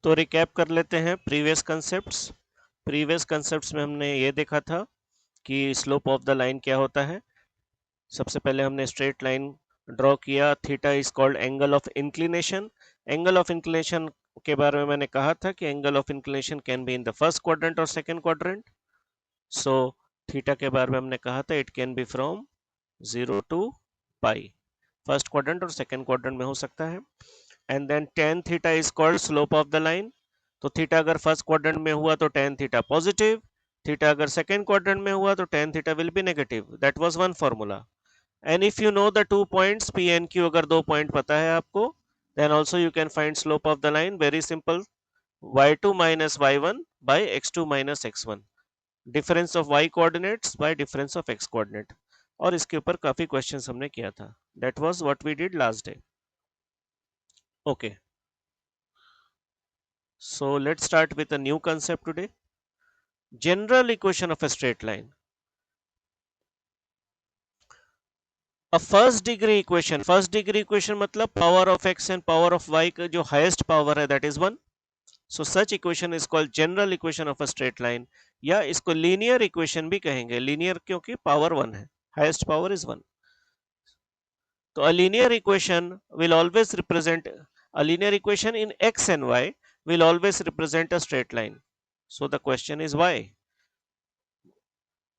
तो रिकैप कर लेते हैं प्रीवियस कंसेप्ट्स में हमने ये देखा था कि स्लोप ऑफ द लाइन क्या होता है। सबसे पहले हमने स्ट्रेट लाइन ड्रॉ किया, theta is called angle of inclination. Angle of inclination के बारे में मैंने कहा था कि angle of inclination can be in the first quadrant और सेकंड क्वाड्रेंट। सो थीटा के बारे में हमने कहा था it can be from 0 to pi, first quadrant और सेकंड क्वाड्रेंट में हो सकता है। And then tan theta is called slope of the line. तो थीटा अगर फर्स्ट क्वाड्रेंट में हुआ तो tan थीटा पॉजिटिव, थीटा अगर सेकंड क्वाड्रेंट में हुआ तो tan theta will be negative. That was one formula. And if you know the 2 points P and Q, अगर 2 पॉइंट पता है आपको, then also you can find slope of the line very simple, y2 minus y1 by x2 minus x1, difference of y coordinates by difference of x coordinate। और इसके ऊपर काफी questions हमने किया था। That was what we did last day। Okay, so let's start with a new concept today, general equation of a straight line। A first degree equation मतलब power of x and power of y का जो highest power है that is 1। So such equation is called general equation of a straight line, या इसको linear equation भी कहेंगे। linear क्योंकि power 1 है, highest power is 1। तो a linear equation will always represent, a linear equation in x and y will always represent a straight line। So the question is why?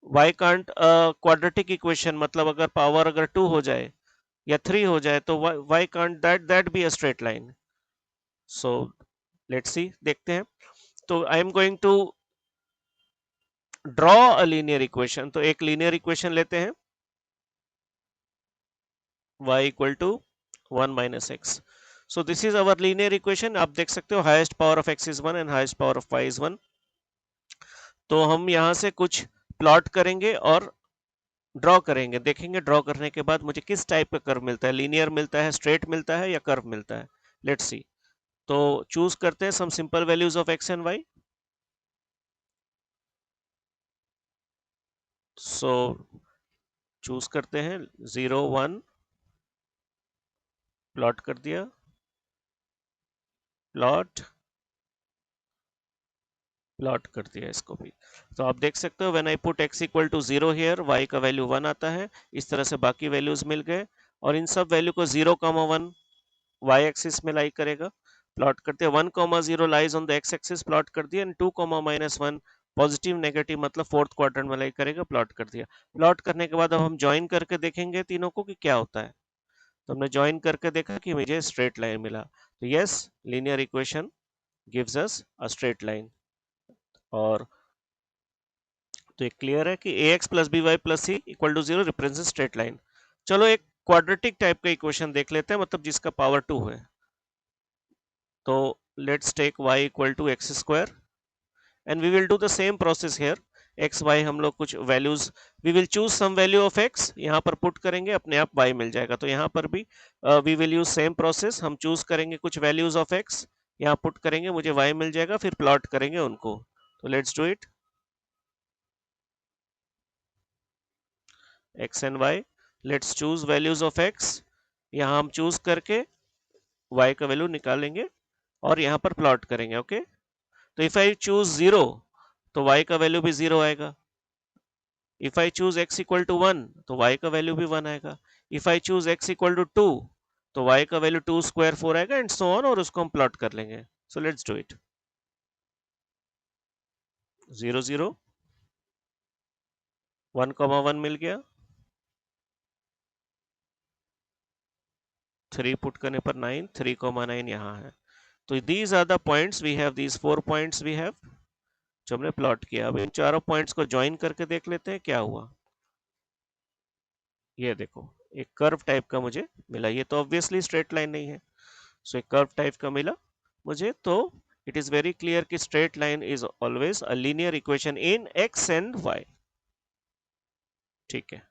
Why can't a quadratic equation, मतलब अगर power अगर 2 हो जाए या 3 हो जाए तो why can't that be a straight line? So let's see, देखते हैं। तो I am going to draw a linear equation। तो एक linear equation लेते हैं, y equal to 1 minus x। So this is our linear equation। आप देख सकते हो highest power of x is 1 and highest power of y is 1। तो हम यहाँ से कुछ प्लॉट करेंगे और ड्रॉ करेंगे, देखेंगे ड्रॉ करने के बाद मुझे किस टाइप का कर्व मिलता है, लीनियर मिलता है, स्ट्रेट मिलता है या कर्व मिलता है। Let's see. तो चूज करते हैं some simple values of x and y। So choose करते हैं 0 1, प्लॉट कर दिया, प्लॉट कर दिया इसको भी। तो आप देख सकते हो when I put x equal to 0 here, y का वैल्यू 1 आता है। इस तरह से बाकी वैल्यूज मिल गए और इन सब वैल्यू को 0, 1 y एक्सिस में लाई करेगा। प्लॉट करते हैं 1, 0 lies on the x axis, plot कर दिया। एंड 2, -1 पॉजिटिव नेगेटिव मतलब फोर्थ क्वाड्रेंट में लाई करेगा, प्लॉट कर दिया। प्लॉट करने के बाद अब हम ज्वाइन करके देखेंगे तीनों को कि क्या होता है। तो हमने ज्वाइन करके देखा कि मुझे स्ट्रेट लाइन मिला। तो yes, linear equation gives us a straight line. और तो एक क्लियर है कि ax plus b y plus c equal to 0 represent straight line. चलो एक क्वाड्रेटिक टाइप का इक्वेशन देख लेते हैं, मतलब जिसका पावर 2 है। तो let's take y equal to x square and we will do the same process here. X y हम लोग कुछ values, we will choose some value of x, यहाँ पर पुट करेंगे, अपने आप वाई मिल जाएगा। तो यहाँ पर भी we will use same process, हम चूज करेंगे कुछ वैल्यूज ऑफ एक्स, यहाँ पुट करेंगे, मुझे वाई मिल जाएगा, फिर प्लॉट करेंगे उनको। तो let's do it. X and y, let's choose values of x, यहाँ हम चूज करके y का वैल्यू निकालेंगे और यहाँ पर प्लॉट करेंगे। ओके, तो इफ आई चूज 0 तो y का वैल्यू भी 0 आएगा। If I choose x equal to 1 तो y का वैल्यू भी 1 आएगा। If I choose x equal to 2 तो y का वैल्यू 2 स्क्वायर 4 आएगा, एंड सो ऑन, और उसको हम प्लॉट कर लेंगे। So let's do it. 0 0 1, 1 मिल गया, 3 पुट करने पर 9, 3, 9 यहाँ है। तो these are the points we have, these 4 points we have जो हमने प्लॉट किया। अब इन चारों पॉइंट्स को ज्वाइन करके देख लेते हैं क्या हुआ। ये देखो, एक कर्व टाइप का मुझे मिला। ये तो ऑब्वियसली स्ट्रेट लाइन नहीं है, सो एक कर्व टाइप का मिला मुझे। तो इट इज वेरी क्लियर कि straight line is always a linear equation in x and y. ठीक है,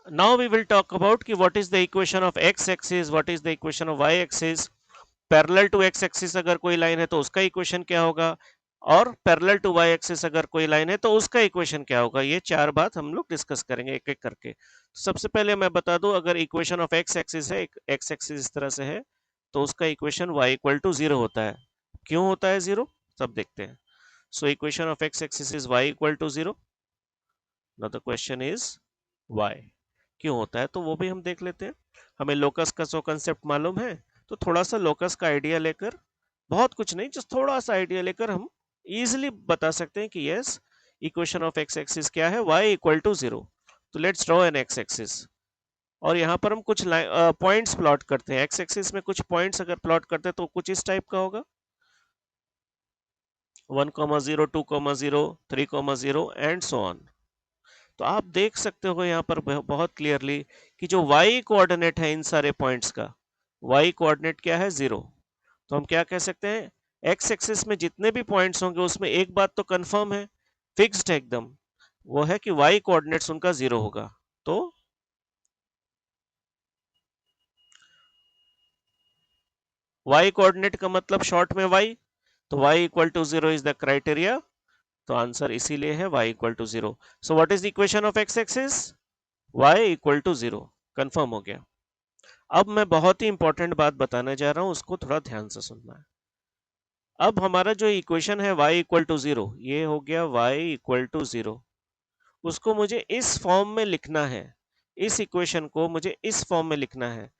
now we will talk about कि what is the equation of x axis, what is the equation of y axis। Parallel to x axis अगर कोई line है तो उसका equation क्या होगा, और पैरेलल टू वाई एक्सिस अगर कोई लाइन है तो उसका इक्वेशन क्या होगा। ये चार बात हम लोग डिस्कस करेंगे एक एक करके। सबसे पहले मैं बता दूं, अगर इक्वेशन ऑफ एक्स एक्सिस है, एक्स एक्सिस इस तरह से है, तो उसका equation y equal to zero होता है। क्यों होता है जीरो, सब देखते हैं। So equation of x axis is y equal to zero. Now the question is y क्यों होता है, तो वो भी हम देख लेते हैं। हमें लोकस का जो कंसेप्ट मालूम है, तो थोड़ा सा लोकस का आइडिया लेकर, बहुत कुछ नहीं, जस्ट थोड़ा सा आइडिया लेकर हम इजिली बता सकते हैं कि yes, equation of x axis क्या है, y इक्वल टू जीरो। तो let's draw an x axis, और यहाँ पर हम कुछ पॉइंट्स प्लॉट करते हैं। एक्स एक्सिस में कुछ पॉइंट्स अगर प्लॉट करते हैं तो कुछ इस टाइप का होगा, 1,0, 2,0, 3,0 एंड सो ऑन। तो आप देख सकते हो यहाँ पर बहुत क्लियरली कि जो y कोऑर्डिनेट है इन सारे पॉइंट्स का, y कोऑर्डिनेट क्या है, जीरो। तो हम क्या कह सकते हैं, एक्स एक्सिस में जितने भी पॉइंट्स होंगे उसमें एक बात तो कंफर्म है, फिक्स्ड है एकदम, वो है कि y कोऑर्डिनेट्स उनका जीरो होगा। तो y कोऑर्डिनेट का मतलब शॉर्ट में y, तो y equal to zero is the criteria. तो आंसर इसीलिए है y equal to zero. So what is the equation of x axis, y equal to zero. Confirm हो गया। अब मैं बहुत ही इंपॉर्टेंट बात बताने जा रहा हूं, उसको थोड़ा ध्यान से सुनना है। अब हमारा जो इक्वेशन है y इक्वल टू जीरो, ये हो गया y इक्वल टू जीरो। उसको मुझे इस फॉर्म में लिखना है, इस इक्वेशन को मुझे इस फॉर्म में लिखना है।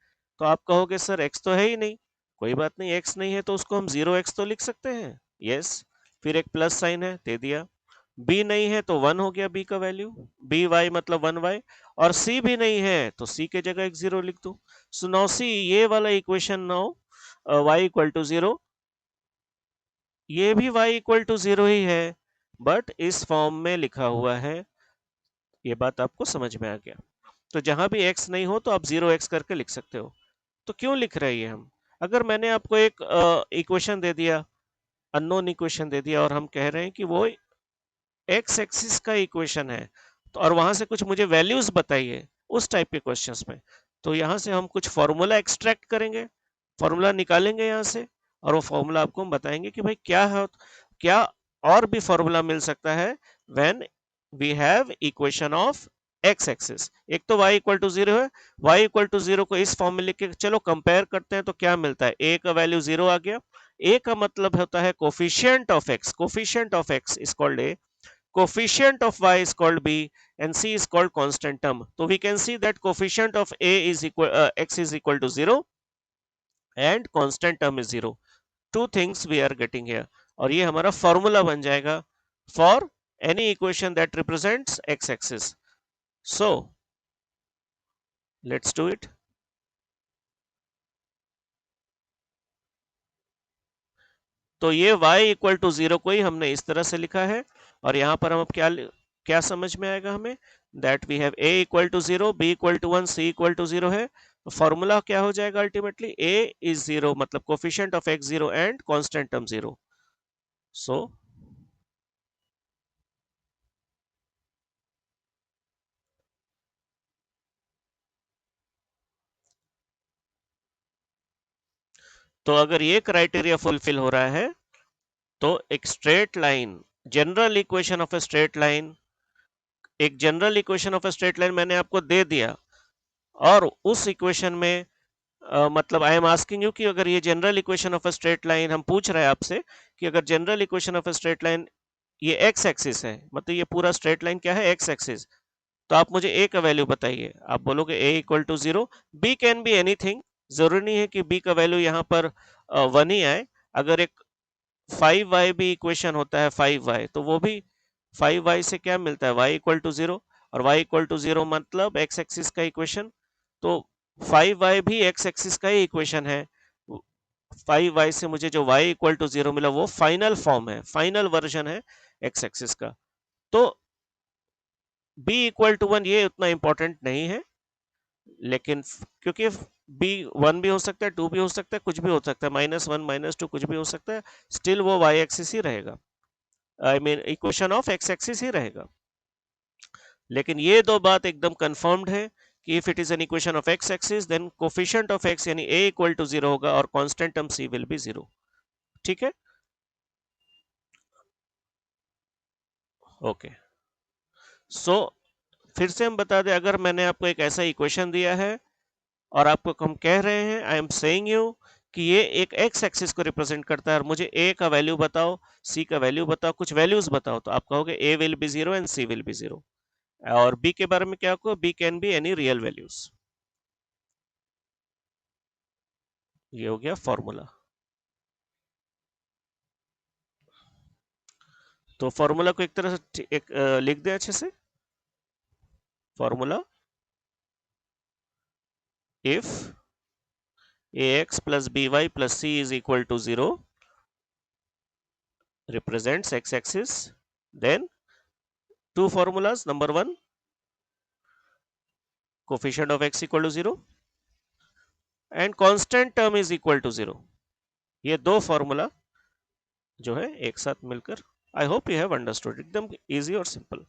तो आप कहोगे सर x तो है ही नहीं। कोई बात नहीं, x नहीं है तो उसको हम 0x तो लिख सकते हैं। यस, फिर एक प्लस साइन है, दे दिया। b नहीं है तो 1 हो गया b का वैल्यू, बी वाई मतलब 1y। और c भी नहीं है तो c के जगह एक 0 लिख दो। सो नाउ सी, ये वाला equation now y equal to 0, ये भी y इक्वल टू 0 ही है, बट इस फॉर्म में लिखा हुआ है। ये बात आपको समझ में आ गया। तो जहां भी x नहीं हो तो आप 0x करके लिख सकते हो। तो क्यों लिख रहे हैं हम, अगर मैंने आपको एक इक्वेशन दे दिया, अननोन इक्वेशन दे दिया, और हम कह रहे हैं कि वो एक्स एक्सिस का इक्वेशन है, तो और वहां से कुछ मुझे वैल्यूज बताइए उस टाइप के क्वेश्चंस में, तो यहाँ से हम कुछ फॉर्मूला एक्सट्रैक्ट करेंगे, फॉर्मूला निकालेंगे यहाँ से, और वो फॉर्मूला आपको हम बताएंगे कि भाई क्या है, क्या और भी फॉर्मूला मिल सकता है when we have equation of x axis. एक तो y इक्वल टू जीरो है, y इक्वल टू जीरो को इस फॉर्म में लिख के चलो कंपेयर करते हैं, तो क्या मिलता है, a का वैल्यू जीरो आ गया। a का मतलब होता है coefficient of x, coefficient of x is called a, coefficient of y is called b, and c is called constant term. So we can see that coefficient of a is equal x is equal to 0 and constant term is 0. Two things we are getting here, और ये हमारा formula बन जाएगा for any equation that represents x axis. So let's do it. तो ये y equal to zero को ही हमने इस तरह से लिखा है, और यहाँ पर हम अब क्या क्या समझ में आएगा हमें, that we have a equal to zero, b equal to 1, c equal to zero है। तो फॉर्मूला क्या हो जाएगा अल्टीमेटली, a इज जीरो मतलब coefficient of x zero and constant term zero. So तो अगर ये क्राइटेरिया फुलफिल हो रहा है, तो एक straight line, general equation of a straight line, एक general equation of a straight line मैंने आपको दे दिया, और उस इक्वेशन में मतलब आई एम आस्किंग यू कि अगर ये general equation of a straight line, हम पूछ रहे हैं आपसे कि अगर general equation of a straight line ये एक्स एक्सिस है, मतलब ये पूरा स्ट्रेट लाइन क्या है, एक्स एक्सिस, तो आप मुझे ए का वैल्यू बताइए। आप बोलोगे a equal to zero, b can be anything, जरूरी नहीं है कि बी का वैल्यू यहाँ पर 1 ही आए। अगर एक 5y भी इक्वेशन होता है, 5y, तो वो भी 5y से क्या मिलता है, y इक्वल टू जीरो, और y इक्वल टू जीरो मतलब एक्स एक्सिस का इक्वेशन। तो 5y भी एक्स एक्सिस का ही इक्वेशन है। 5y से मुझे जो y इक्वल टू जीरो मिला वो फाइनल फॉर्म है, फाइनल वर्जन है एक्स एक्सिस का। तो b इक्वल टू 1 ये उतना इंपॉर्टेंट नहीं है, लेकिन क्योंकि b 1 भी हो सकता है, 2 भी हो सकता है, कुछ भी हो सकता है, -1 -2 कुछ भी हो सकता है, स्टिल वो y एक्सिस ही रहेगा, I mean equation of x axis ही रहेगा। लेकिन ये दो बात एकदम कंफर्म्ड है कि if it is an equation of x axis then coefficient of x यानी a इक्वल टू जीरो होगा और constant term c will be zero. ठीक है। ओके, सो फिर से हम बता दें, अगर मैंने आपको एक ऐसा इक्वेशन दिया है और आपको हम कह रहे हैं, आई एम सेइंग यू कि ये एक एक्स एक्सिस को रिप्रेजेंट करता है और मुझे ए का वैल्यू बताओ, सी का वैल्यू बताओ, कुछ वैल्यूज बताओ, तो आप कहोगे a will be 0 and c will be 0। और बी के बारे में क्या कहो, b can be any real values. ये हो गया फॉर्मूला। तो फॉर्मूला को एक तरह से लिख दे अच्छे से। Formula, if ax plus by plus c is equal to 0 represents x axis, then two formulas, number one, coefficient of x equal to 0 and constant term is equal to 0। ये दो फॉर्मूला जो है एक साथ मिलकर, I hope you have understood, एकदम easy और simple.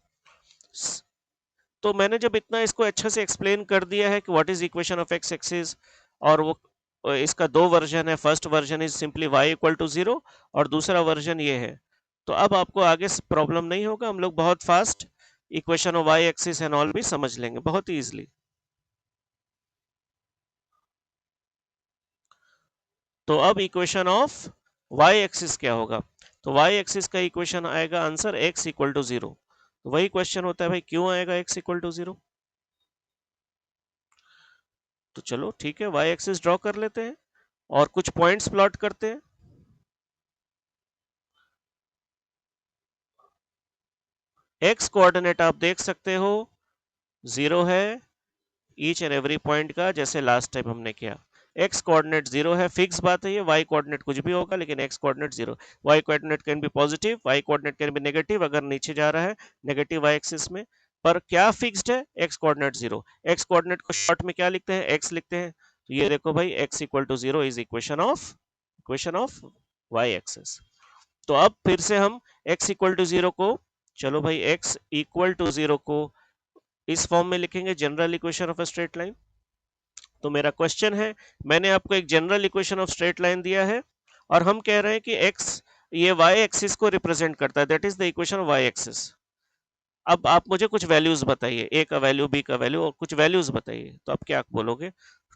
तो मैंने जब इतना इसको अच्छे से एक्सप्लेन कर दिया है कि what is equation of x axis, और वो इसका दो वर्जन है, first version is simply y equal to 0 और दूसरा वर्जन ये है, तो अब आपको आगे प्रॉब्लम नहीं होगा, हम लोग बहुत fast equation of y axis and all भी समझ लेंगे बहुत इजीली। तो अब इक्वेशन ऑफ y एक्सिस क्या होगा, तो y एक्सिस का इक्वेशन आएगा आंसर x इक्वल टू 0। तो वही क्वेश्चन होता है भाई, क्यों आएगा x इक्वल टू 0। तो चलो ठीक है, y एक्सिस ड्रॉ कर लेते हैं और कुछ पॉइंट्स प्लॉट करते हैं। x कोऑर्डिनेट आप देख सकते हो 0 है ईच एंड एवरी पॉइंट का, जैसे लास्ट टाइम हमने किया। x कोऑर्डिनेट 0 है, फिक्स बात है ये, y कोऑर्डिनेट कुछ भी होगा लेकिन x coordinate 0। y coordinate can be positive, y coordinate can be negative अगर नीचे जा रहा है नेगेटिव y एक्सिस में, पर क्या फिक्स्ड है, x कोऑर्डिनेट 0। x कोऑर्डिनेट को शॉर्ट में क्या लिखते हैं, x लिखते हैं, तो ये देखो भाई x equal to 0 is equation of y axis. तो अब फिर से हम x इक्वल टू 0 को, चलो भाई x इक्वल टू 0 को इस फॉर्म में लिखेंगे, general equation of a straight line. तो मेरा क्वेश्चन है, मैंने आपको एक general equation of straight line दिया है और हम कह रहे हैं कि x ये y एक्सिस को रिप्रेजेंट करता है, that is the equation of y axis. अब आप मुझे कुछ वैल्यूज बताइए, a का वैल्यू, b का वैल्यू और कुछ वैल्यूज बताइए, तो आप क्या बोलोगे।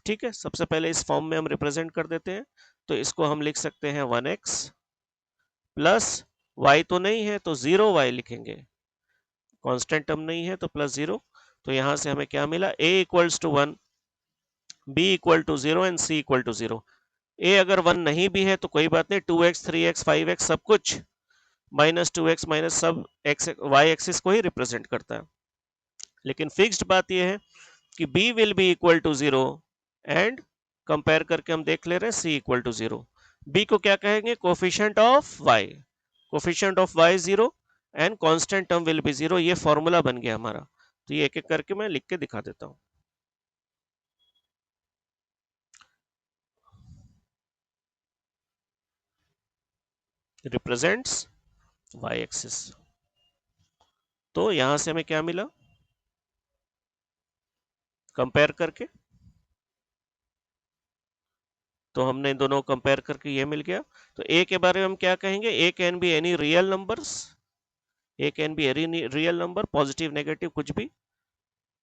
ठीक है, सबसे पहले इस फॉर्म में हम रिप्रेजेंट कर देते हैं, तो इसको हम लिख सकते हैं 1x प्लस y तो नहीं है तो 0y लिखेंगे, कांस्टेंट टर्म नहीं है तो प्लस 0। तो यहां से हमें क्या मिला, a equals to 1, b equal to 0 and c equal to 0। a अगर 1 नहीं भी है तो कोई बात नहीं, 2x 3x 5x सब कुछ माइनस 2x माइनस सब x y एक्सिस को ही रिप्रेजेंट करता है। लेकिन फिक्स्ड बात यह है कि b will be equal to 0 and compare करके हम देख ले रहे हैं c इक्वल टू 0। b को क्या कहेंगे, coefficient of y, coefficient of y 0 and constant term will be 0। ये फॉर्मूला बन गया हमारा। तो ये एक एक करके मैं लिख के दिखा देता हूं। Represents y axis. तो यहां से हमें क्या मिला, कंपेयर करके, तो हमने दोनों कंपेयर करके ये मिल गया। तो a के बारे में हम क्या कहेंगे, a can be any real numbers, a can be any real number, positive negative कुछ भी,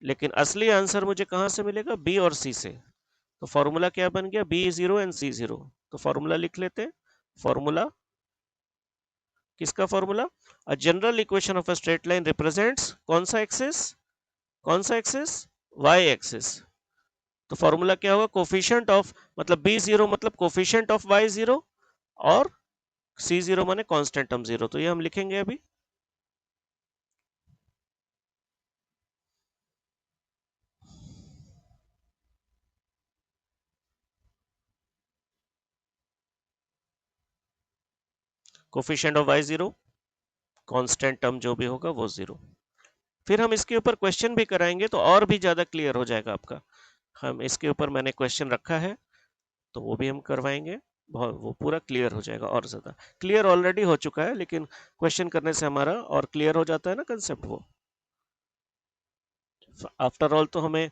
लेकिन असली आंसर मुझे कहां से मिलेगा, b और c से। तो फॉर्मूला क्या बन गया, b 0 एंड c 0। तो फॉर्मूला लिख लेते हैं, फॉर्मूला, किसका formula, a general equation of a straight line represents कौन सा एक्सिस, कौन सा एक्सिस, y एक्सिस। तो फॉर्मूला क्या होगा, कोफिशिएंट ऑफ, मतलब b 0 मतलब कोफिशिएंट ऑफ y 0 और c 0 माने कांस्टेंट टर्म 0। तो ये हम लिखेंगे अभी, coefficient of y 0, constant term जो भी होगा वो 0। फिर हम इसके ऊपर क्वेश्चन भी कराएंगे तो और भी ज्यादा क्लियर हो जाएगा आपका। हम इसके ऊपर मैंने क्वेश्चन रखा है तो वो भी हम करवाएंगे, बहुत वो पूरा क्लियर हो जाएगा, और ज्यादा क्लियर ऑलरेडी हो चुका है लेकिन क्वेश्चन करने से हमारा और क्लियर हो जाता है ना कंसेप्ट वो। आफ्टर ऑल तो हमें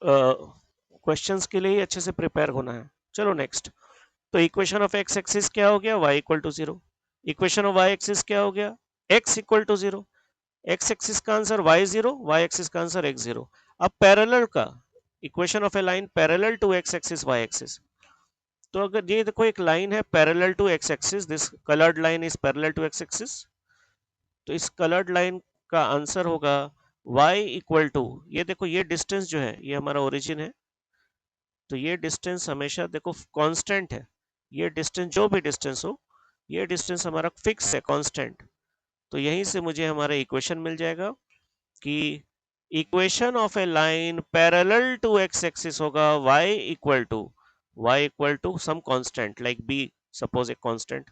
क्वेश्चंस के लिए ही अच्छे से प्रिपेयर होना है। चलो नेक्स्ट। तो इक्वेशन ऑफ एक्स एक्सिस क्या हो गया, y equal to 0। Equation of y axis क्या हो गया, x equal to 0। X axis का आंसर y0, y एक्सिस का आंसर x0। अब पैरेलल का equation of a line parallel to x axis y axis, तो अगर ये देखो एक लाइन है parallel to x axis, this coloured line is parallel to x axis, तो इस कलर्ड लाइन का आंसर होगा y इक्वल टू, ये देखो ये डिस्टेंस जो है ये हमारा ओरिजिन है, तो ये डिस्टेंस हमेशा देखो कांस्टेंट है, ये डिस्टेंस जो भी डिस्टेंस हो ये डिस्टेंस हमारा फिक्स है कांस्टेंट, तो यहीं से मुझे हमारा इक्वेशन मिल जाएगा कि equation of a line parallel to x axis होगा y equal to some constant like b, suppose a constant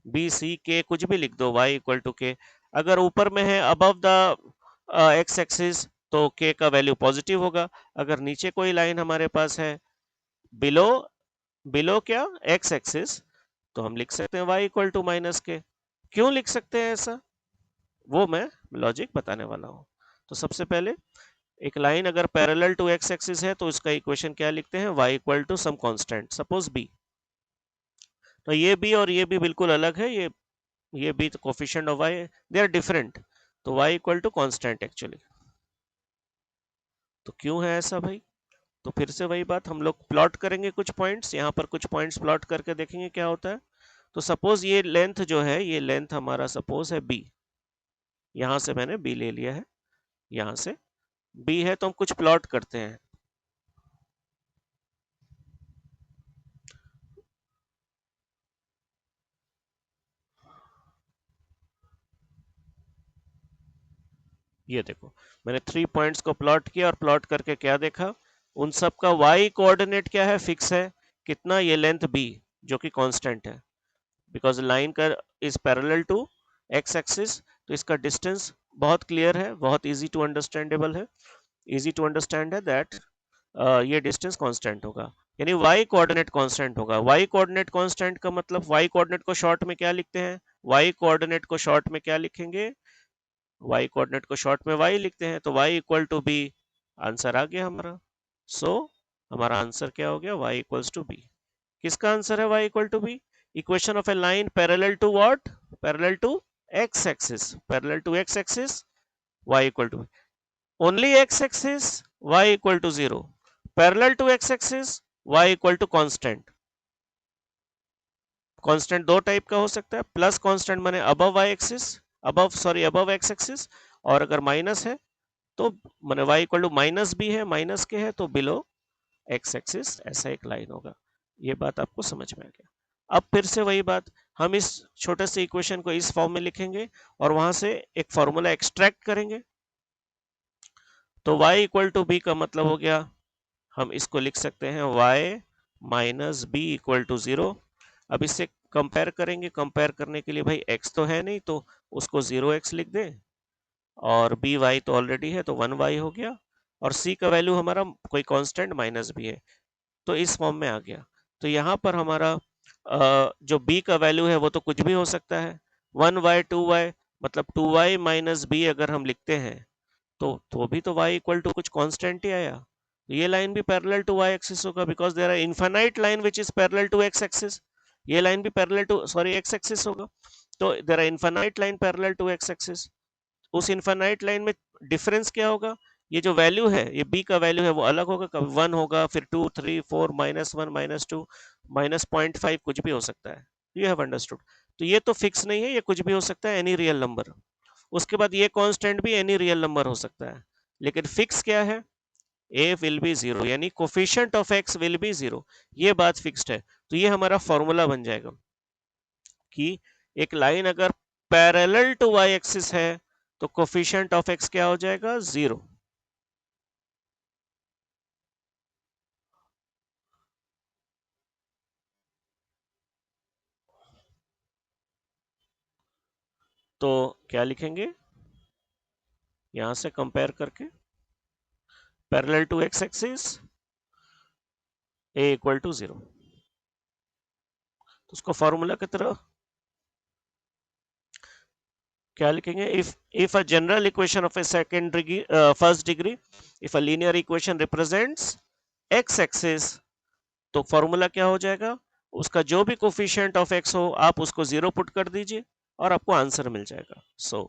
b c k कुछ भी लिख दो, y इक्वल टू k, अगर ऊपर में है अबव द एक्स एक्सिस तो k का वैल्यू पॉजिटिव होगा, अगर नीचे कोई लाइन हमारे पास है बिलो बिलो क्या एक्स एक्सिस, तो हम लिख सकते हैं y इक्वल टू माइनस के। क्यों लिख सकते हैं ऐसा, वो मैं लॉजिक बताने वाला हूं। तो सबसे पहले एक लाइन अगर पैरेलल टू एक्स एक्सिस है तो इसका इक्वेशन क्या लिखते हैं, y equal to some constant suppose b, तो ये b और ये b बिल्कुल अलग है, ये b तो coefficient of y they are different, तो y equal to constant actually. तो क्यों है ऐसा भाई, तो फिर से वही बात, हम लोग प्लॉट करेंगे कुछ पॉइंट्स, यहाँ पर कुछ पॉइंट्स प्लॉट करके देखेंगे क्या होता है। तो सपोज ये लेंथ जो है, ये लेंथ हमारा सपोज है b, यहाँ से मैंने b ले लिया है, यहाँ से b है, तो हम कुछ प्लॉट करते हैं। ये देखो मैंने 3 पॉइंट्स को प्लॉट किया और प्लॉट करके क्या देखा, उन सब का y कोऑर्डिनेट क्या है, फिक्स है, कितना, ये लेंथ b जो कि कांस्टेंट है, बिकॉज लाइन का is parallel to x axis, तो इसका डिस्टेंस बहुत क्लियर है, बहुत इजी टू अंडरस्टैंडेबल है, इजी टू अंडरस्टैंड है दैट ये डिस्टेंस कांस्टेंट होगा, यानी y कोऑर्डिनेट कांस्टेंट होगा। y कोऑर्डिनेट कांस्टेंट का मतलब y कोऑर्डिनेट को शॉर्ट में क्या लिखते हैं, y कोऑर्डिनेट को शॉर्ट में क्या लिखेंगे, y कोऑर्डिनेट को शॉर्ट में y लिखते हैं, तो y equal to b, answer आ गया हमारा। सो हमारा आंसर क्या हो गया, y इक्वल्स टू b। किसका आंसर है y equal to b, equation of a line parallel to what, parallel to x axis, parallel to x axis y equal to only x axis y equal to 0, parallel to x axis y equal to constant. Constant दो type का हो सकता है, plus constant माने above y axis, above x axis, और अगर minus है तो माने y equal to minus b है, माइनस के है तो बिलो x एक्सिस, ऐसा एक लाइन होगा। ये बात आपको समझ में आ गया। अब फिर से वही बात, हम इस छोटे से इक्वेशन को इस फॉर्म में लिखेंगे और वहां से एक फॉर्मूला एक्सट्रैक्ट करेंगे, तो y इक्वल टू b का मतलब हो गया, हम इसको लिख सकते हैं y minus b equal to 0। अब इससे कंपेयर करेंगे, कंपेयर करने के लिए भाई x तो है नहीं, तो उसको 0x लिख दें, और बी वाई तो ऑलरेडी है तो 1y हो गया, और c का वैल्यू हमारा कोई कांस्टेंट माइनस b है, तो इस फॉर्म में आ गया। तो यहाँ पर हमारा जो b का वैल्यू है वो तो कुछ भी हो सकता है, 1y 2y, मतलब 2y माइनस बी अगर हम लिखते हैं तो भी तो y इक्वल टू कुछ कांस्टेंट ही आया, तो ये लाइन भी पैरेलल टू y एक्सिस होगा, because there are infinite line which is parallel to x axis, ये लाइन भी पैरेलल टू x एक्सिस होगा, तो there are infinite line parallel to x axis. उस इनफाइनाइट लाइन में difference क्या होगा, ये जो वैल्यू है, ये b का वैल्यू है वो अलग होगा, कभी 1 होगा, फिर 2 3 4 -1 -2 -0.5 कुछ भी हो सकता है, यू हैव अंडरस्टूड। तो ये तो फिक्स नहीं है, ये कुछ भी हो सकता है, एनी रियल नंबर। उसके बाद ये कांस्टेंट भी एनी रियल नंबर हो सकता है, लेकिन फिक्स क्या है, a विल बी 0, यानी coefficient of x will be 0, ये बात फिक्स्ड है। तो ये हमारा फॉर्मूला बन जाएगा कि एक लाइन अगर पैरेलल टू y एक्सिस है तो कोफिशिएंट ऑफ x क्या हो जाएगा, 0। तो क्या लिखेंगे, यहां से कंपेयर करके parallel to x axis a equal to 0, तो उसको फॉर्मूला की तरह क्या लिखेंगे, if a general equation of a second degree first degree, if a linear equation represents x axis, तो फॉर्मूला क्या हो जाएगा, उसका जो भी कोफिशिएंट ऑफ x हो आप उसको 0 पुट कर दीजिए और आपको आंसर मिल जाएगा। सो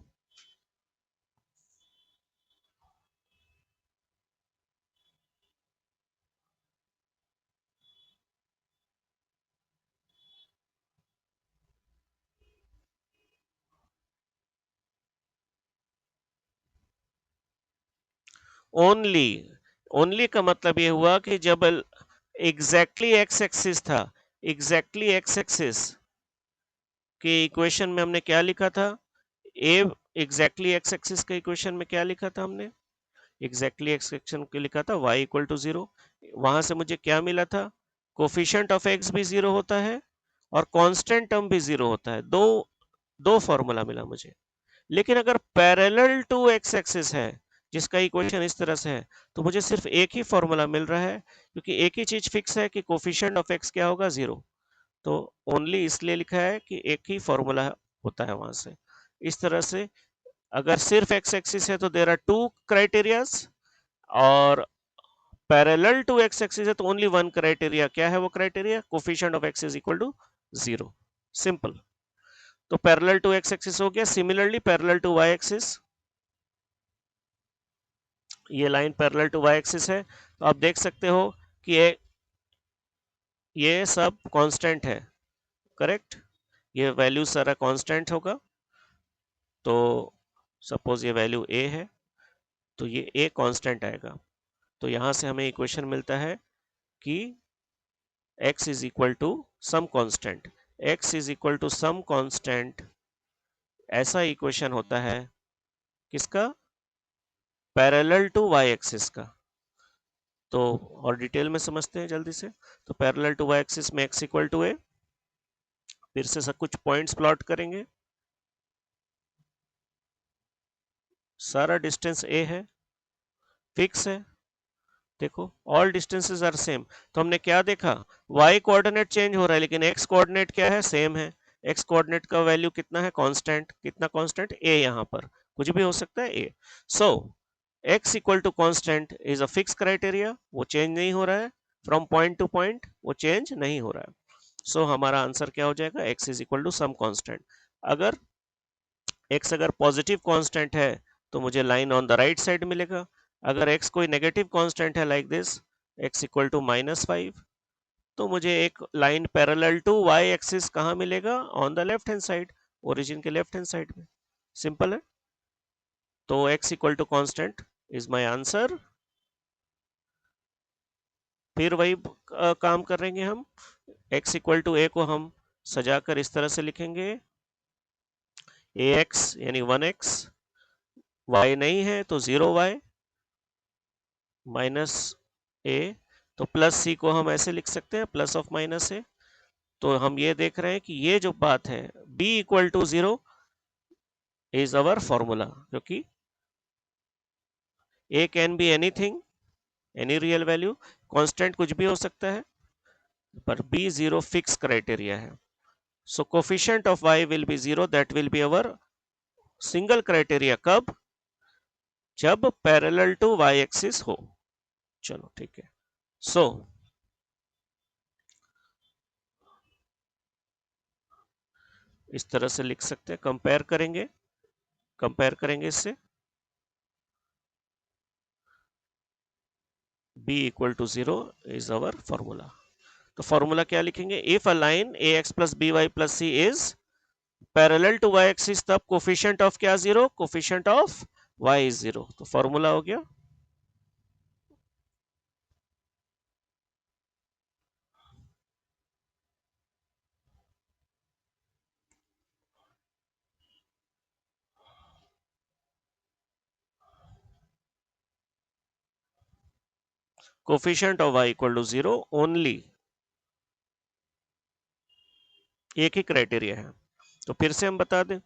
ओनली, ओनली का मतलब ये हुआ कि जब एग्जैक्टली एक्स एक्सिस था, एग्जैक्टली एक्स एक्सिस के इक्वेशन में हमने क्या लिखा था, ए एग्जैक्टली एक्स एक्सिस के इक्वेशन में क्या लिखा था हमने, एग्जैक्टली एक्स एक्शन के लिखा था y इक्वल टू 0। वहां से मुझे क्या मिला था, कोफिशिएंट ऑफ x भी 0 होता है और कांस्टेंट टर्म भी 0 होता है, दो दो फॉर्मूला मिला मुझे। लेकिन अगर पैरेलल टू एक्स एक्सिस है, जिसका इक्वेशन इस तरह से है, तो मुझे सिर्फ एक ही फॉर्मूला मिल रहा है, क्योंकि एक ही चीज फिक्स है कि कोफिशिएंट ऑफ एक्स क्या होगा, 0। तो ओनली इसलिए लिखा है कि एक ही फॉर्मूला होता है वहां से। इस तरह से अगर सिर्फ एक्स एक्सिस है तो देयर आर टू क्राइटेरियाज, और पैरेलल टू एक्स एक्सिस है तो ओनली वन क्राइटेरिया। क्या है वो criteria, coefficient of x is equal to 0। Simple. तो पैरेलल टू एक्स एक्सिस हो गया। Similarly parallel to y axis, ये line parallel to y axis है, तो आप देख सकते हो कि ये सब कांस्टेंट है, करेक्ट। ये वैल्यू सारा कांस्टेंट होगा। तो सपोज ये वैल्यू a है, तो ये a कांस्टेंट आएगा। तो यहां से हमें इक्वेशन मिलता है कि x is equal to some constant, x is equal to some constant, ऐसा इक्वेशन होता है किसका, पैरेलल टू y एक्सिस का। तो और डिटेल में समझते हैं जल्दी से। तो पैरेलल टू y एक्सिस में x इक्वल टू a, फिर से सब कुछ पॉइंट्स प्लॉट करेंगे। सारा डिस्टेंस a है, फिक्स है। देखो ऑल डिस्टेंसेस आर सेम। तो हमने क्या देखा, y कोऑर्डिनेट चेंज हो रहा है लेकिन x कोऑर्डिनेट क्या है, सेम है। x कोऑर्डिनेट का वैल्यू कितना है, कांस्टेंट। कितना कांस्टेंट, a, यहाँ पर कुछ भी हो सकता है a। So x equal to constant is a fix criteria, वो चेंज नहीं हो रहा है। फ्रॉम पॉइंट टू पॉइंट वो चेंज नहीं हो रहा है। सो हमारा आंसर क्या हो जाएगा, x is equal to some constant. अगर x अगर पॉजिटिव कांस्टेंट है तो मुझे line on the right side मिलेगा। अगर x कोई नेगेटिव कांस्टेंट है like this, x equal to -5, तो मुझे एक line parallel to y axis कहाँ मिलेगा, on the left hand side, origin के लेफ्ट हैंड साइड में। सिंपल है। तो x equal to constant is my answer. फिर वही काम करेंगे हम। x इक्वल टू a को हम सजाकर इस तरह से लिखेंगे, ax यानी 1x, y नहीं है तो 0y माइनस a, तो प्लस c को हम ऐसे लिख सकते हैं, प्लस ऑफ माइनस a। तो हम ये देख रहे हैं कि ये जो बात है b equal to 0 is our formula, क्योंकि a can be anything, any real value, constant कुछ भी हो सकता है, पर b 0 फिक्स क्राइटेरिया है। So coefficient of y will be 0, that will be our single criteria. कब, जब पैरेलल टू y एक्सिस हो। चलो ठीक है। सो इस तरह से लिख सकते हैं, कंपेयर करेंगे, कंपेयर करेंगे इससे, b equal to 0 is our formula. तो फॉर्मूला क्या लिखेंगे, if a line ax plus b y plus c is parallel to y axis, तब कोफिशिएंट ऑफ क्या 0, कोफिशिएंट ऑफ y इज 0। तो फॉर्मूला हो गया, coefficient of y equal to 0 only, एक ही क्राइटेरिया है। तो फिर से हम बता दें,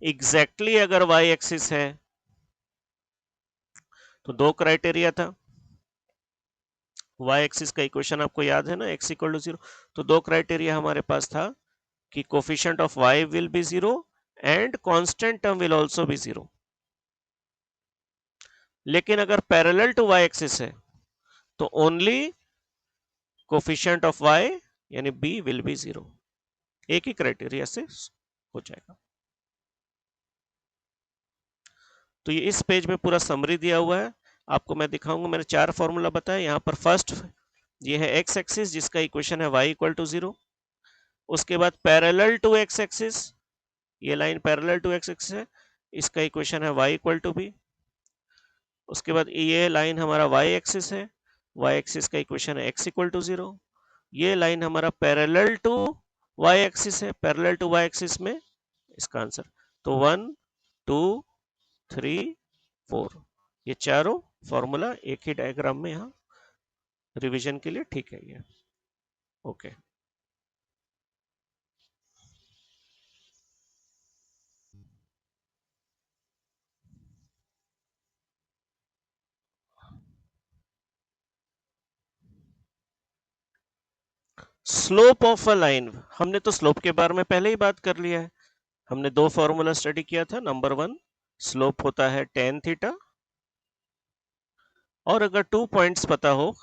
एग्जैक्टली exactly अगर y एक्सिस है तो दो क्राइटेरिया था। y एक्सिस का इक्वेशन आपको याद है ना, x इक्वल टू 0। तो दो क्राइटेरिया हमारे पास था कि coefficient of y will be 0 and constant term will also be 0। लेकिन अगर पैरेलल टू y एक्सिस है तो ओनली कोफिशिएंट ऑफ y यानी b विल बी 0। एक ही क्राइटेरिया से हो जाएगा। तो ये इस पेज में पूरा समरी दिया हुआ है, आपको मैं दिखाऊंगा। मैंने चार फॉर्मूला बताया। यहाँ पर फर्स्ट ये है x एक्सिस, जिसका इक्वेशन है y इक्वल टू 0। उसके बाद पैरेलल टू x एक्सिस, ये line parallel to x axis है, इसका इक्वेशन है y इक्वल टू b। उसके बाद ये लाइन हमारा y एक्सिस है, y एक्सिस का इक्वेशन है x इक्वल टू 0। ये लाइन हमारा पैरेलल टू y एक्सिस है, पैरेलल टू y एक्सिस में इसका आंसर। तो 1 2 3 4 ये चारों फॉर्मूला एक ही डायग्राम में यहाँ रिवीजन के लिए ठीक है ये। Okay slope of a line, हमने तो स्लोप के बारे में पहले ही बात कर लिया है। हमने दो फॉर्मूला स्टडी किया था। नंबर 1 स्लोप होता है tan थीटा, और अगर 2 पॉइंट्स पता हो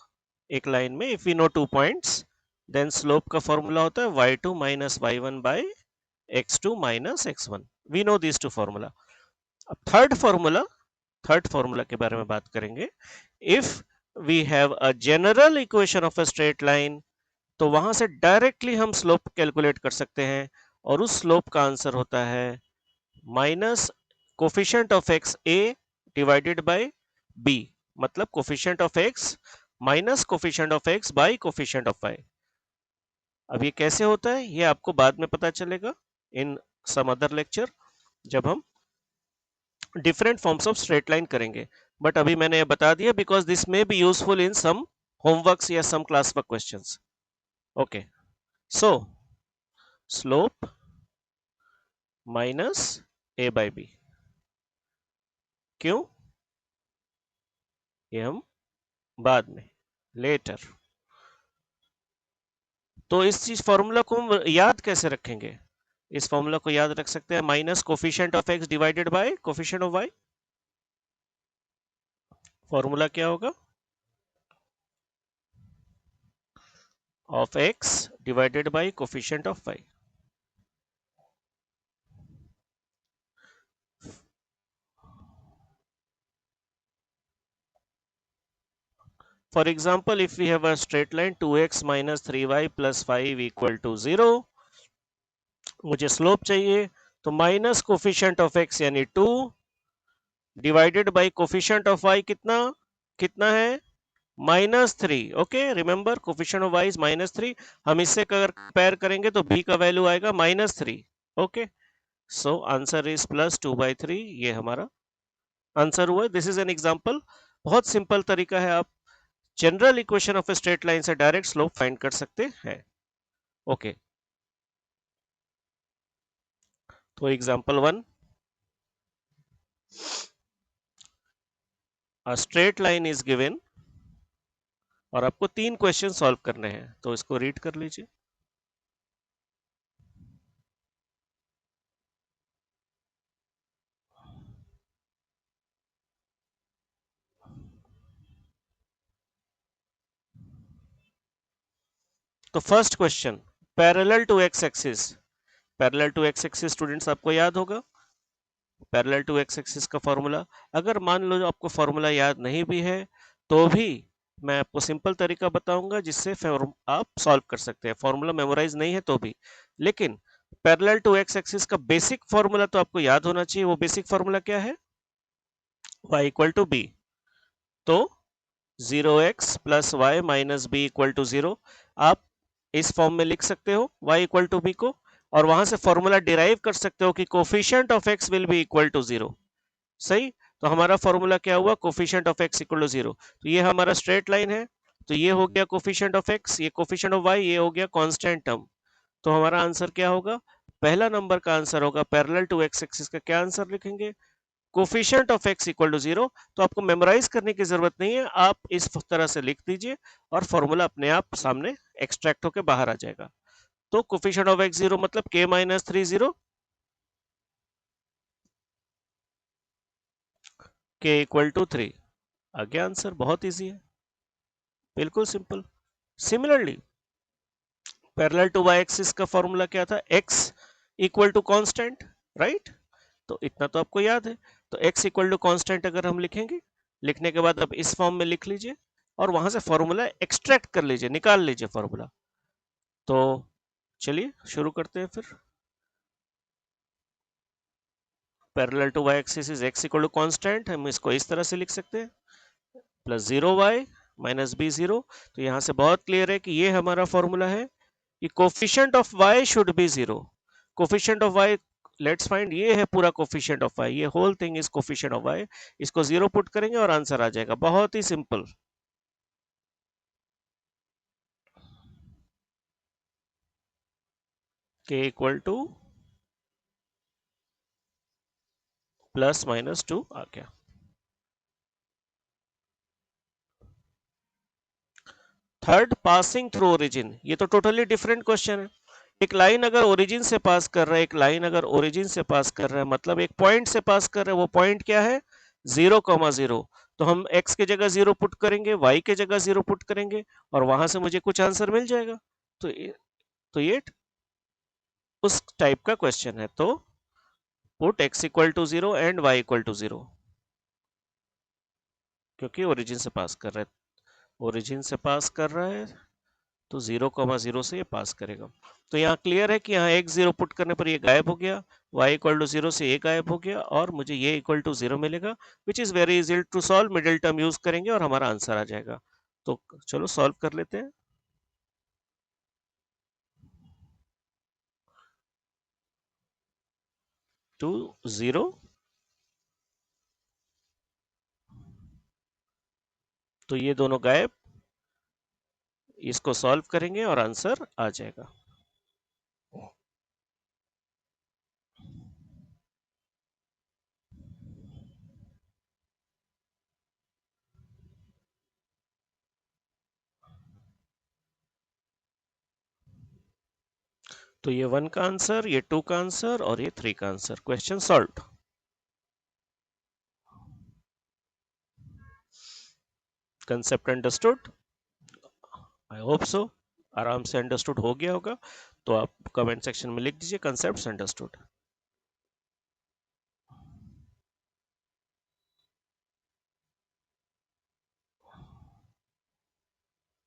एक लाइन में, if we know 2 points, then slope का फॉर्मूला होता है y2 minus y1 by x2 minus x1। We know this two formula. अब थर्ड फॉर्मूला के बारे में बात करेंगे। If we have a general equation of a straight line, तो वहां से डायरेक्टली हम स्लोप कैलकुलेट कर सकते हैं, और उस स्लोप का आंसर होता है minus coefficient of x a divided by b, मतलब coefficient of x minus coefficient of x by coefficient of y. अब ये कैसे होता है ये आपको बाद में पता चलेगा इन सम अदर लेक्चर, जब हम different forms of straight line करेंगे। बट अभी मैंने ये बता दिया because this may be useful in some homeworks या some class work questions. Okay, so slope minus a by b, क्यों ये हम बाद में लेटर। तो इस चीज फॉर्मूला को हम याद कैसे रखेंगे? इस फॉर्मूला को याद रख सकते हैं minus coefficient of x divided by coefficient of y. Formula क्या होगा? Of x divided by coefficient of y. For example, if we have a straight line 2x minus 3y plus 5 equal to 0, मुझे slope चाहिए, तो minus coefficient of x यानी 2 divided by coefficient of y कितना कितना है -3। Okay, remember coefficient of y is -3। हम इससे अगर कंपेयर करेंगे तो b का वैल्यू आएगा -3। Okay, so answer is +2/3। ये हमारा आंसर हुआ। This is an example. बहुत सिंपल तरीका है, आप general equation of a straight line से डायरेक्ट स्लोप फाइंड कर सकते हैं। ओके, तो example 1, a straight line is given, और आपको 3 क्वेश्चन सॉल्व करने हैं, तो इसको रीड कर लीजिए। तो first question, parallel to x axis. Parallel to x axis students आपको याद होगा, पैरेलल टू एक्स एक्सिस का फॉर्मूला। अगर मान लो आपको फॉर्मूला याद नहीं भी है, तो भी मैं आपको सिंपल तरीका बताऊंगा जिससे आप सॉल्व कर सकते हैं। फॉर्मूला मेमोराइज नहीं है तो भी, लेकिन पैरेलल टू एक्स एक्सिस का बेसिक फॉर्मूला तो आपको याद होना चाहिए। वो बेसिक फॉर्मूला क्या है? y equal to b. तो 0x plus y minus b equal to 0 आप इस फॉर्म में लिख सकते हो y इक्वल टू बी को, और वहां से फॉर्मूला डिराइव कर सकते हो कि coefficient of x will be equal to 0। सही, तो हमारा फॉर्मूला क्या हुआ? Coefficient of x equal to 0। तो ये हमारा स्ट्रेट लाइन है, तो ये हो गया कोफिशिएंट ऑफ x, ये कोफिशिएंट ऑफ y, ये हो गया कांस्टेंट टर्म। तो हमारा आंसर क्या होगा? पहला नंबर का आंसर होगा पैरेलल टू x एक्सिस का क्या आंसर लिखेंगे? Coefficient of x equal to 0। तो आपको मेमोराइज करने की जरूरत नहीं है, आप इस तरह से लिख दीजिए और फॉर्मूला अपने आप सामने एक्सट्रैक्ट होकर बाहर आ जाएगा। तो कोफिशिएंट ऑफ x 0 मतलब k minus 3 0, k equal to 3। आगे आंसर बहुत इजी है, बिल्कुल सिंपल। Similarly parallel to y axis का फॉर्मूला क्या था? x equal to constant, right? तो इतना तो आपको याद है। तो x इक्वल टू कांस्टेंट अगर हम लिखेंगे, लिखने के बाद अब इस फॉर्म में लिख लीजिए और वहां से फॉर्मूला एक्सट्रैक्ट कर लीजिए, निकाल लीजिए फॉर्मूला। तो चलिए शुरू करते हैं फिर। Parallel to y axis is x equal to constant, हम इसको इस तरह से लिख सकते हैं प्लस 0y माइनस बी 0। तो यहां से बहुत क्लियर है कि ये हमारा फॉर्मूला है कि coefficient of y should be 0। Coefficient of y, let's find, ये है पूरा कोफिशिएंट ऑफ y, ये whole thing is coefficient of y। इसको 0 पुट करेंगे और आंसर आ जाएगा, बहुत ही simple. k equal to plus minus 2 आ गया। थर्ड, पासिंग थ्रू ओरिजिन, ये तो टोटली डिफरेंट क्वेश्चन है। एक लाइन अगर ओरिजिन से पास कर रहा है, एक लाइन अगर ओरिजिन से पास कर रहा है, मतलब एक पॉइंट से पास कर रहा है, वो पॉइंट क्या है 0,0। तो हम x के जगह 0 पुट करेंगे, y के जगह 0 पुट करेंगे और वहां से मुझे कुछ आंसर मिल जाएगा। तो ये उस टाइप का क्वेश्चन है। तो put x equal to 0 and y equal to 0, क्योंकि ओरिजिन से पास कर रहा है, ओरिजिन से पास कर रहा है तो 0,0 से ये पास करेगा। तो यहाँ क्लियर है कि यहाँ x 0 पुट करने पर ये गायब हो गया, y इक्वल टू 0 से ये गायब हो गया और मुझे ये इक्वल टू 0 मिलेगा, which is very easy to solve. Middle term use करेंगे और हमारा आंसर आ जाएगा। तो चलो सॉल्व कर लेते हैं। 2 0, तो ये दोनों गायब, इसको सॉल्व करेंगे और आंसर आ जाएगा। तो ये 1 का आंसर, ये 2 का आंसर और ये 3 का answer. Question solved. Concept understood? I hope so, आराम से अंडरस्टूड हो गया होगा। तो आप कमेंट सेक्शन में लिख दीजिए concept understood.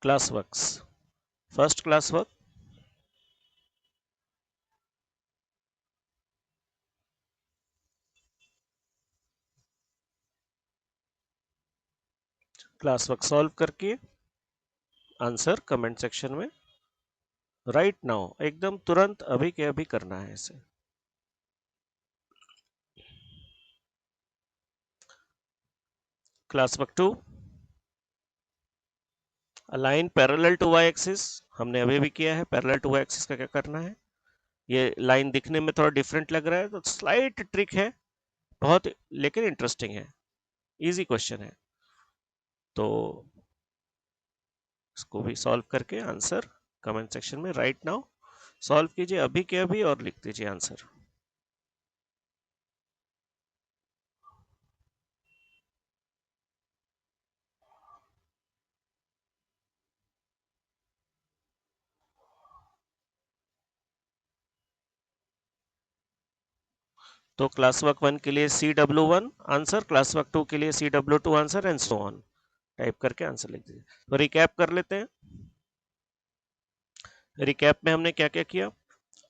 Class works, first class work, class work solve करके आंसर कमेंट सेक्शन में राइट नाउ, एकदम तुरंत, अभी के अभी करना है इसे। Class work 2, a line parallel to y axis, हमने अभी भी किया है। पैरेलल टू वाई एक्सिस का क्या करना है, ये लाइन दिखने में थोड़ा डिफरेंट लग रहा है तो स्लाइट ट्रिक है, बहुत लेकिन इंटरेस्टिंग है, इजी क्वेश्चन है। तो इसको भी सॉल्व करके आंसर कमेंट सेक्शन में राइट नाउ सॉल्व कीजिए, अभी के अभी, और लिख दीजिए आंसर। तो क्लास वर्क 1 के लिए CW1 आंसर, क्लास वर्क 2 के लिए CW2 answer and so on type करके आंसर लिख दीजिए। तो रिकैप कर लेते हैं। रिकैप में हमने क्या क्या किया,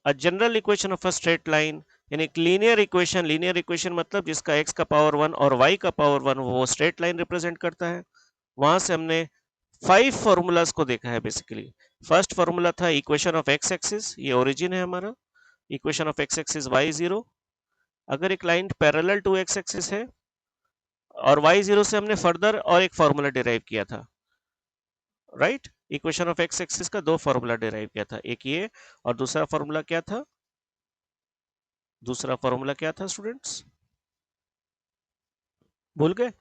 अ general equation of a straight line, यानी एक लीनियर इक्वेशन, लीनियर इक्वेशन मतलब जिसका x का पावर 1 और y का पावर 1 वो स्ट्रेट लाइन रिप्रेजेंट करता है। वहां से हमने 5 फॉर्मूलाज को देखा है बेसिकली। फर्स्ट फॉर्मूला था इक्वेशन ऑफ x एक्सिस, ये ओरिजिन है हमारा, equation of x axis y0। अगर एक line parallel to x axis है और y0 से हमने फर्दर और एक फॉर्मूला डिराइव किया था, right. Equation of x axis का दो फॉर्मूला डिराइव किया था, एक ये और दूसरा फॉर्मूला क्या था, दूसरा फॉर्मूला क्या था स्टूडेंट्स, भूल गए?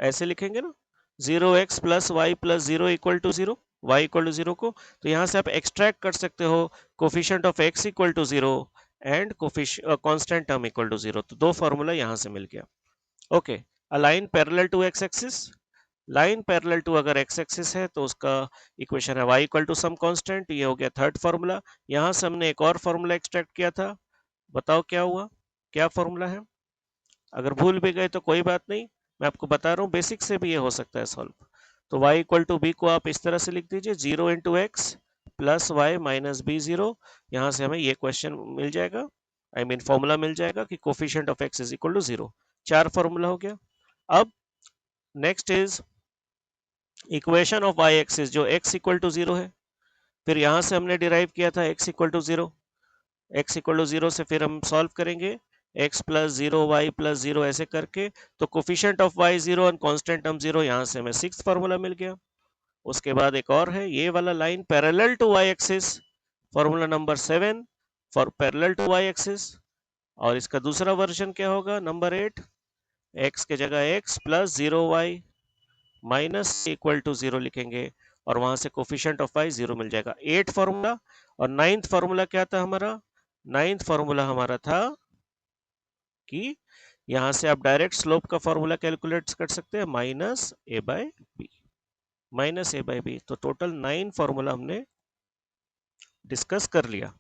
ऐसे लिखेंगे ना, 0x plus y plus 0 equal to 0, y equal to 0 को। तो यहां से आप एक्सट्रैक्ट कर सकते हो coefficient of x equal to 0 and constant term equal to 0। तो दो फॉर्मूला यहां से मिल गया। Okay, a line parallel to x axis, line parallel to अगर x एक्सिस है तो उसका इक्वेशन है y equal to some constant, ये हो गया थर्ड फॉर्मूला। यहां से हमने एक और फॉर्मूला एक्सट्रैक्ट किया था, बताओ क्या हुआ, क्या फॉर्मूला है? अगर भूल भी गए तो कोई बात नहीं, मैं आपको बता रहा हूँ, बेसिक से भी ये हो सकता है सॉल्व। तो y इक्वल टू बी को आप इस तरह से लिख दीजिए, 0 into x plus y minus b 0। यहाँ से हमें ये क्वेश्चन मिल जाएगा। आई मीन फॉर्मूला मिल जाएगा कि coefficient of x is equal to 0। 4 formula हो गया। अब next is equation of y axis जो x इक्वल टू 0 है। फिर यहां से हमने डिराइव किया था x equal to 0। x equal to 0 से फिर हम सॉल्व करेंगे x प्लस 0 y प्लस 0 ऐसे करके, तो कोफिशिएंट ऑफ y 0 और कांस्टेंट टर्म 0, यहां से हमें 6 फॉर्मूला मिल गया। उसके बाद एक और है ये वाला line parallel to y axis, formula number 7 for parallel to y axis. और इसका दूसरा वर्जन क्या होगा, नंबर 8, x के जगह x plus 0y minus equal to 0 लिखेंगे और वहां से कोफिशिएंट ऑफ y 0 मिल जाएगा। 8 फॉर्मूला। और 9th फॉर्मूला क्या था हमारा, 9th फॉर्मूला हमारा था कि यहां से आप डायरेक्ट स्लोप का फॉर्मूला कैलकुलेट कर सकते हैं, minus a by B, minus a by B. तो टोटल 9 फॉर्मूला हमने डिस्कस कर लिया।